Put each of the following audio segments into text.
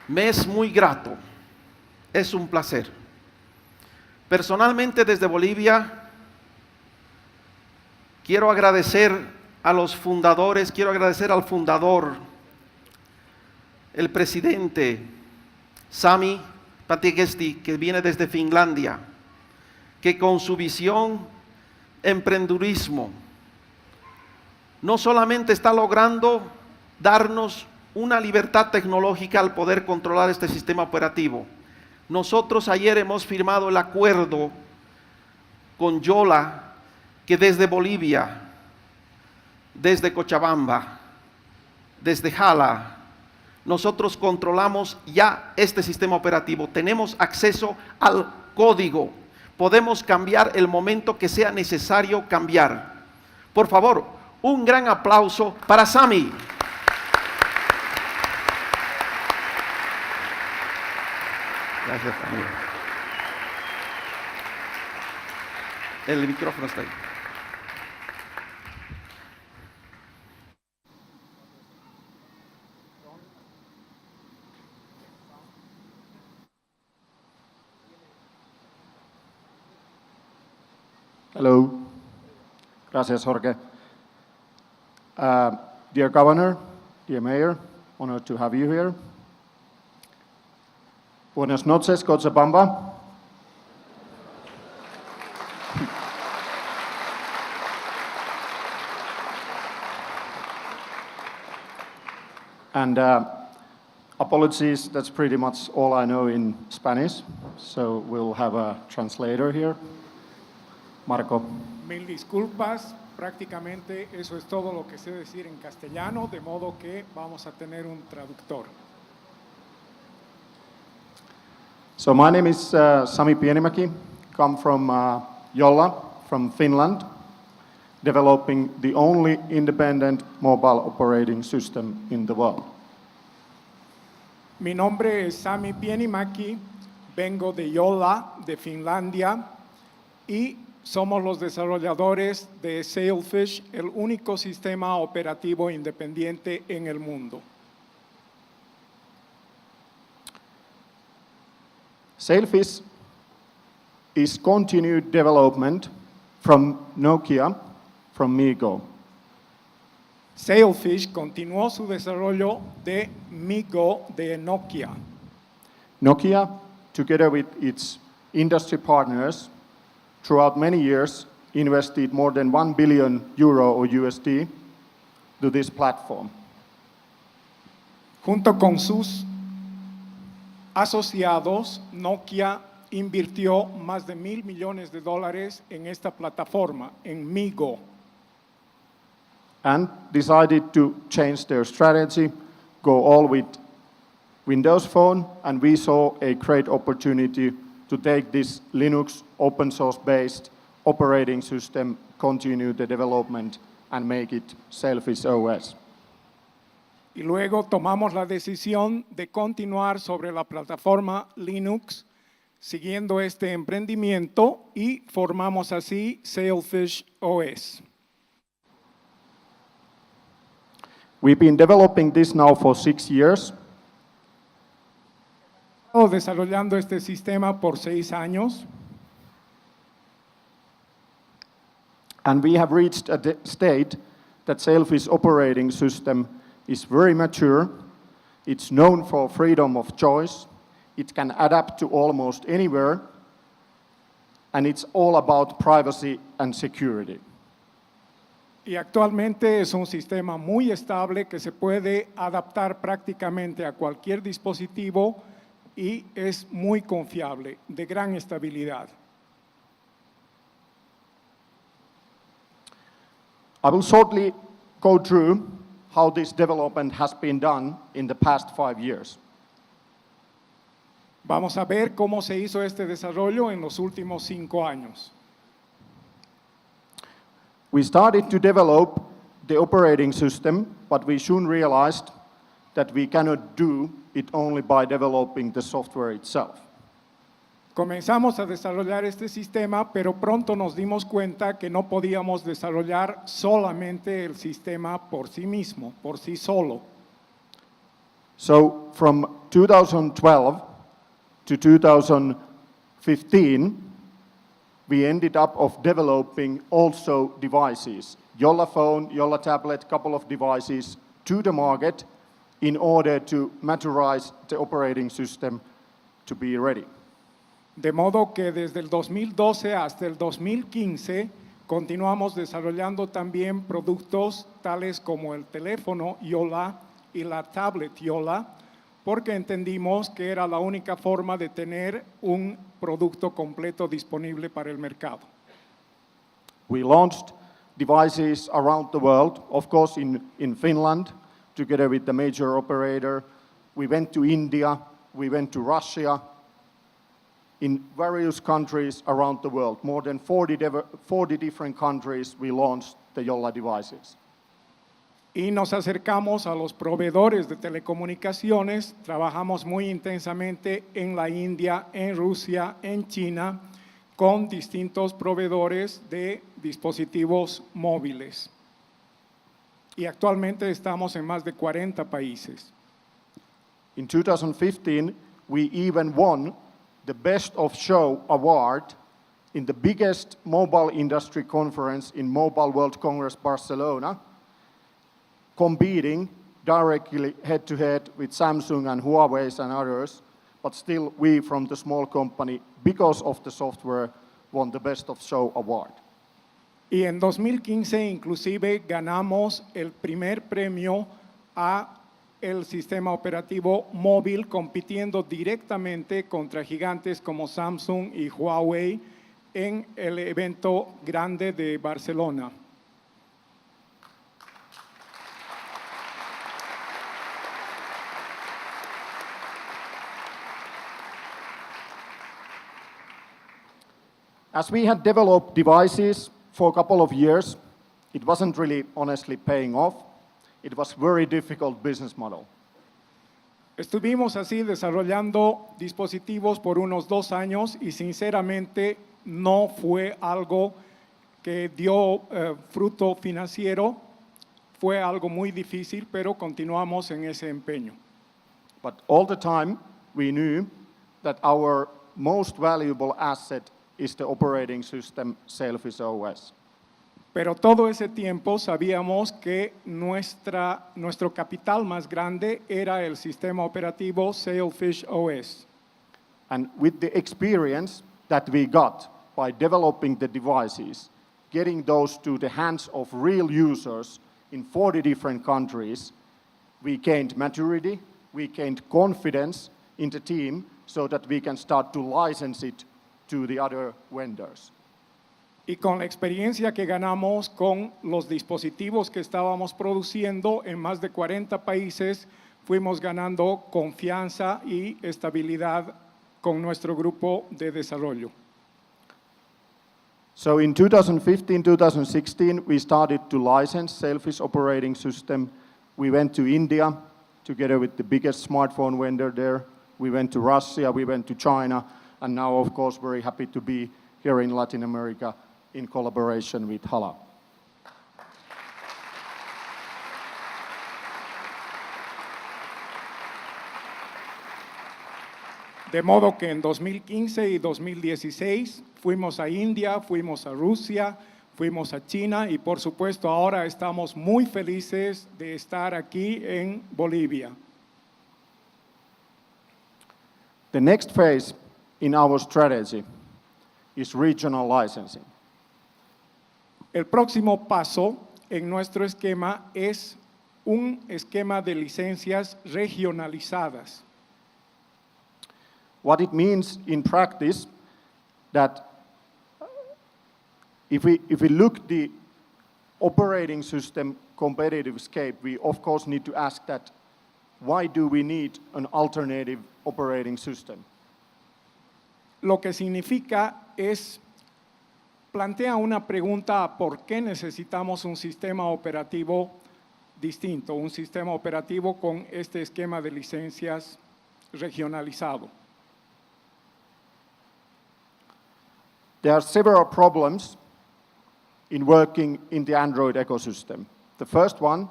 Me es muy grato, es un placer. Personalmente desde Bolivia quiero agradecer a los fundadores, quiero agradecer al fundador, el presidente Sami Pienimäki, que viene desde Finlandia, que con su visión emprendedurismo no solamente está logrando darnos una libertad tecnológica al poder controlar este sistema operativo. Nosotros ayer hemos firmado el acuerdo con Jolla, que desde Bolivia, desde Cochabamba, desde Jala, nosotros controlamos ya este sistema operativo. Tenemos acceso al código. Podemos cambiar el momento que sea necesario cambiar. Por favor, un gran aplauso para Sami. Gracias, amigo. El micrófono está ahí. Hello. Gracias, Jorge. Dear Governor, dear Mayor, honored to have you here. Buenas noches, Cochabamba. And apologies, that's pretty much all I know in Spanish, so we'll have a translator here. Marco. Mil disculpas, prácticamente eso es todo lo que sé decir en castellano, de modo que vamos a tener un traductor. So my name is Sami Pienimäki, come from Jolla, from Finland, developing the only independent mobile operating system in the world. Mi nombre es Sami Pienimäki, vengo de Jolla, de Finlandia, y somos los desarrolladores de Sailfish, el único sistema operativo independiente en el mundo. Sailfish is continued development from Nokia, from MeeGo. Sailfish continuó su desarrollo de MeeGo de Nokia. Nokia, together with its industry partners, throughout many years, invested more than €1 billion or USD to this platform. Junto con sus asociados, Nokia invirtió más de $1,000 millones en esta plataforma, en MeeGo. And decided to change their strategy, go all with Windows Phone, and we saw a great opportunity to take this Linux open source based operating system, continue the development and make it Sailfish OS. Y luego tomamos la decisión de continuar sobre la plataforma Linux, siguiendo este emprendimiento, y formamos así Sailfish OS. We've been developing this now for 6 years. Estamos desarrollando este sistema por 6 años. And we have reached a state that Sailfish operating system is very mature. It's known for freedom of choice. It can adapt to almost anywhere. And it's all about privacy and security. Y actualmente es un sistema muy estable que se puede adaptar prácticamente a cualquier dispositivo y es muy confiable, de gran estabilidad. I will shortly go through how this development has been done in the past 5 years. Vamos a ver cómo se hizo este desarrollo en los últimos 5 años. We started to develop the operating system, but we soon realized that we cannot do it only by developing the software itself. Comenzamos a desarrollar este sistema, pero pronto nos dimos cuenta que no podíamos desarrollar solamente el sistema por sí mismo, por sí solo. So from 2012 to 2015, we ended up of developing also devices, Jolla phone, Jolla tablet, couple of devices to the market in order to maturize the operating system to be ready. De modo que desde el 2012 hasta el 2015 continuamos desarrollando también productos tales como el teléfono Jolla y la tablet Jolla, porque entendimos que era la única forma de tener un producto completo disponible para el mercado. We launched devices around the world, of course in Finland, together with the major operator. We went to India, we went to Russia, in various countries around the world. More than 40 different countries we launched the Jolla devices. Y nos acercamos a los proveedores de telecomunicaciones, trabajamos muy intensamente en la India, en Rusia, en China, con distintos proveedores de dispositivos móviles. Y actualmente estamos en más de 40 países. In 2015, we even won the Best of Show award in the biggest mobile industry conference in Mobile World Congress Barcelona, competing directly head-to-head with Samsung and Huawei and others, but still we from the small company, because of the software, won the Best of Show award. Y en 2015 inclusive ganamos el primer premio a el sistema operativo móvil, compitiendo directamente contra gigantes como Samsung y Huawei en el evento grande de Barcelona. As we had developed devices for a couple of years, it wasn't really honestly paying off. It was a very difficult business model. Estuvimos así desarrollando dispositivos por unos 2 años y sinceramente no fue algo que dio fruto financiero, fue algo muy difícil, pero continuamos en ese empeño. But all the time we knew that our most valuable asset is the operating system Sailfish OS. Pero todo ese tiempo sabíamos que nuestro capital más grande era el sistema operativo Sailfish OS. And with the experience that we got by developing the devices, getting those to the hands of real users in 40 different countries, we gained maturity, we gained confidence in the team so that we can start to license it to the other vendors. Y con la experiencia que ganamos con los dispositivos que estábamos produciendo en más de 40 países, fuimos ganando confianza y estabilidad con nuestro grupo de desarrollo. So in 2015-2016, we started to license Sailfish operating system. We went to India together with the biggest smartphone vendor there. We went to Russia, we went to China, and now, of course, very happy to be here in Latin America in collaboration with Hala. De modo que en 2015 y 2016 fuimos a India, fuimos a Rusia, fuimos a China y por supuesto ahora estamos muy felices de estar aquí en Bolivia. The next phase in our strategy is regional licensing. El próximo paso en nuestro esquema es un esquema de licencias regionalizadas. What it means in practice that if we look the operating system competitive scape, we of course need to ask that why do we need an alternative operating system? Lo que significa es plantea una pregunta a por qué necesitamos un sistema operativo distinto, un sistema operativo con este esquema de licencias regionalizado. There are several problems in working in the Android ecosystem. The first one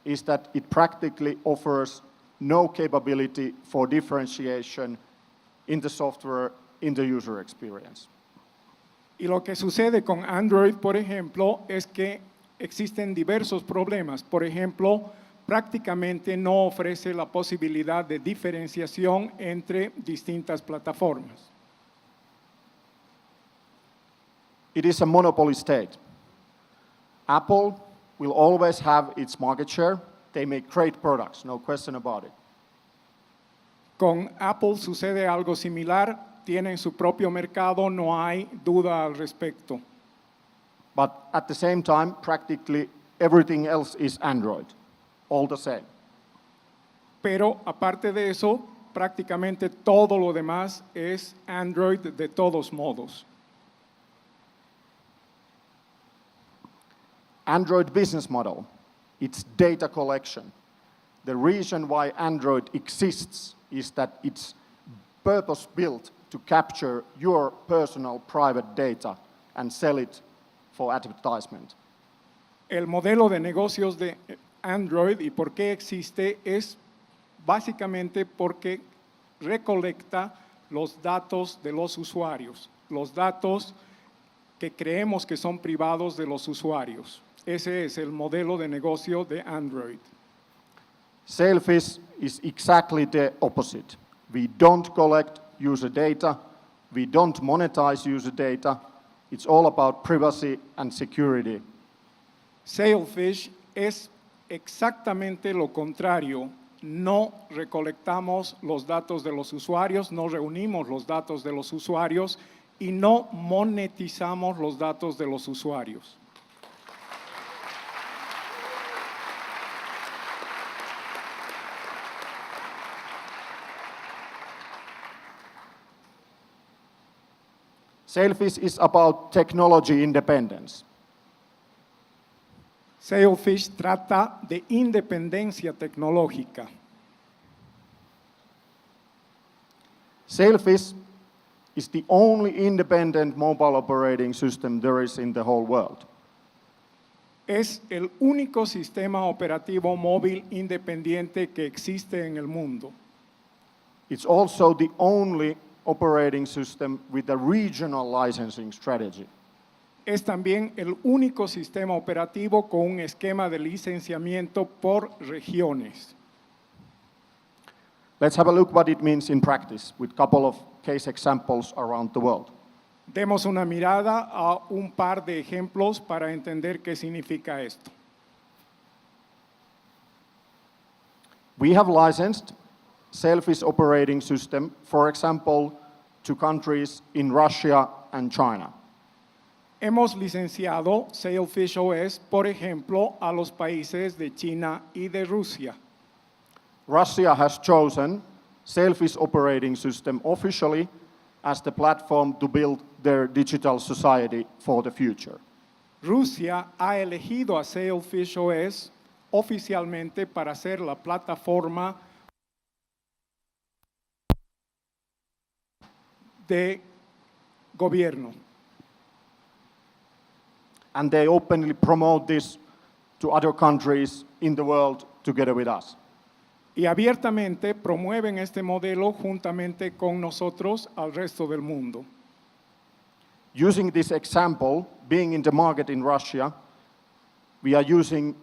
is that it practically offers no capability for differentiation in the software, in the user experience. Y lo que sucede con Android, por ejemplo, es que existen diversos problemas. Por ejemplo, prácticamente no ofrece la posibilidad de diferenciación entre distintas plataformas. It is a monopoly state. Apple will always have its market share. They make great products, no question about it. Con Apple sucede algo similar, tienen su propio mercado, no hay duda al respecto. But at the same time, practically everything else is Android, all the same. Pero aparte de eso, prácticamente todo lo demás es Android de todos modos. Android business model, it's data collection. The reason why Android exists is that it's purpose-built to capture your personal private data and sell it for advertisement. El modelo de negocios de Android y por qué existe es básicamente porque recolecta los datos de los usuarios, los datos que creemos que son privados de los usuarios. Ese es el modelo de negocio de Android. Sailfish is exactly the opposite. We don't collect user data, we don't monetize user data. It's all about privacy and security. Sailfish es exactamente lo contrario. No recolectamos los datos de los usuarios, no reunimos los datos de los usuarios y no monetizamos los datos de los usuarios. Sailfish is about technology independence. Sailfish trata de independencia tecnológica. Sailfish is the only independent mobile operating system there is in the whole world. Es el único sistema operativo móvil independiente que existe en el mundo. It's also the only operating system with a regional licensing strategy. Es también el único sistema operativo con un esquema de licenciamiento por regiones. Let's have a look what it means in practice with a couple of case examples around the world. Demos una mirada a un par de ejemplos para entender qué significa esto. We have licensed Sailfish operating system, for example, to countries in Russia and China. Hemos licenciado Sailfish OS, por ejemplo, a los países de China y de Rusia. Russia has chosen Sailfish operating system officially as the platform to build their digital society for the future. Rusia ha elegido a Sailfish OS oficialmente para ser la plataforma de gobierno. And they openly promote this to other countries in the world together with us. Y abiertamente promueven este modelo juntamente con nosotros al resto del mundo. Using this example, being in the market in Russia, we are using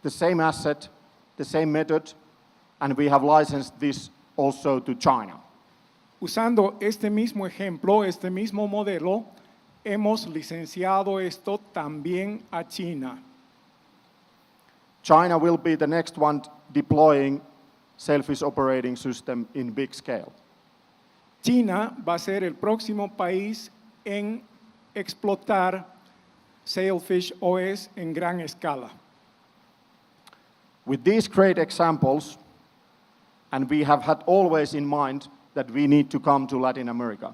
the same asset, the same method, and we have licensed this also to China. Usando este mismo ejemplo, este mismo modelo, hemos licenciado esto también a China. China will be the next one deploying Sailfish operating system in big scale. China va a ser el próximo país en explotar Sailfish OS en gran escala. With these great examples, and we have had always in mind that we need to come to Latin America.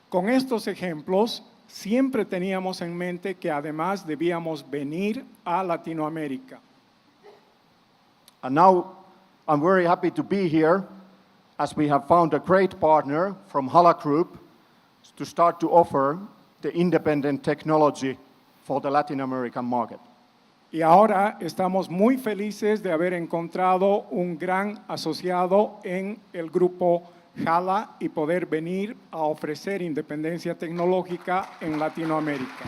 Con estos ejemplos, siempre teníamos en mente que además debíamos venir a Latinoamérica. And now I'm very happy to be here as we have found a great partner from Hala Group to start to offer the independent technology for the Latin American market. Y ahora estamos muy felices de haber encontrado un gran asociado en el grupo Jolla y poder venir a ofrecer independencia tecnológica en Latinoamérica.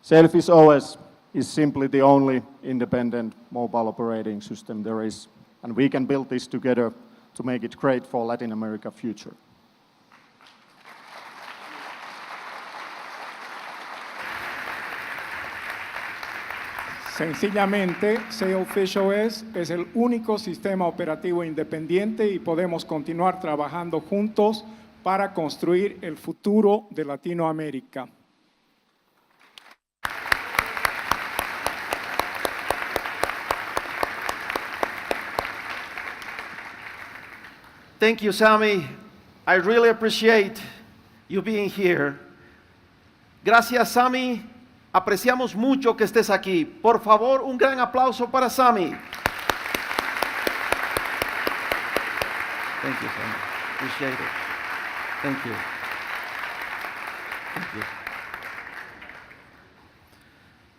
Sailfish OS is simply the only independent mobile operating system there is, and we can build this together to make it great for Latin America future. Sencillamente, Sailfish OS es el único sistema operativo independiente y podemos continuar trabajando juntos para construir el futuro de Latinoamérica. Thank you, Sami. I really appreciate you being here. Gracias, Sami. Apreciamos mucho que estés aquí. Por favor, un gran aplauso para Sami. Thank you, Sami. Appreciate it. Thank you. Thank you.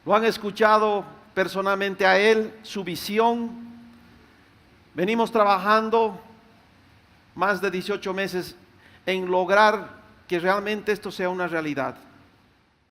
Lo han escuchado personalmente a él, su visión. Venimos trabajando más de 18 meses en lograr que realmente esto sea una realidad.